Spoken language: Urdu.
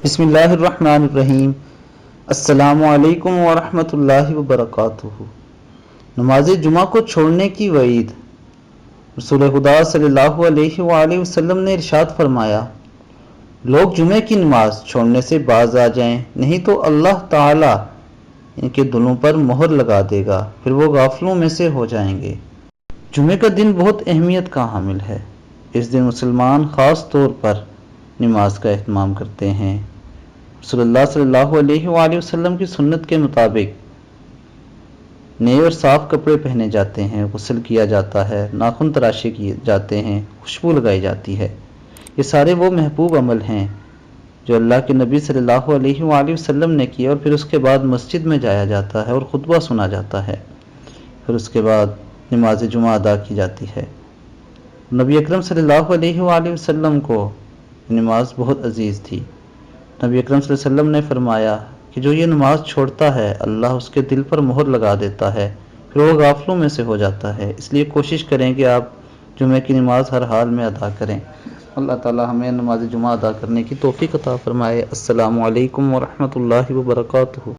بسم اللہ الرحمن الرحیم۔ السلام علیکم ورحمۃ اللہ وبرکاتہ۔ نماز جمعہ کو چھوڑنے کی وعید۔ رسول خدا صلی اللہ علیہ وآلہ وسلم نے ارشاد فرمایا، لوگ جمعے کی نماز چھوڑنے سے باز آ جائیں، نہیں تو اللہ تعالیٰ ان کے دلوں پر مہر لگا دے گا، پھر وہ غافلوں میں سے ہو جائیں گے۔ جمعے کا دن بہت اہمیت کا حامل ہے۔ اس دن مسلمان خاص طور پر نماز کا اہتمام کرتے ہیں۔ رسول اللہ صلی اللہ علیہ وآلہ وسلم کی سنت کے مطابق نئے اور صاف کپڑے پہنے جاتے ہیں، غسل کیا جاتا ہے، ناخن تراشے کیے جاتے ہیں، خوشبو لگائی جاتی ہے۔ یہ سارے وہ محبوب عمل ہیں جو اللہ کے نبی صلی اللہ علیہ وآلہ وسلم نے کیے، اور پھر اس کے بعد مسجد میں جایا جاتا ہے اور خطبہ سنا جاتا ہے، پھر اس کے بعد نماز جمعہ ادا کی جاتی ہے۔ نبی اکرم صلی اللہ علیہ وآلہ وسلم کو نماز بہت عزیز تھی۔ نبی اکرم صلی اللہ علیہ وسلم نے فرمایا کہ جو یہ نماز چھوڑتا ہے اللہ اس کے دل پر مہر لگا دیتا ہے، پھر وہ غافلوں میں سے ہو جاتا ہے۔ اس لیے کوشش کریں کہ آپ جمعہ کی نماز ہر حال میں ادا کریں۔ اللہ تعالی ہمیں نماز جمعہ ادا کرنے کی توفیق عطا فرمائے۔ السلام علیکم ورحمۃ اللہ وبرکاتہ۔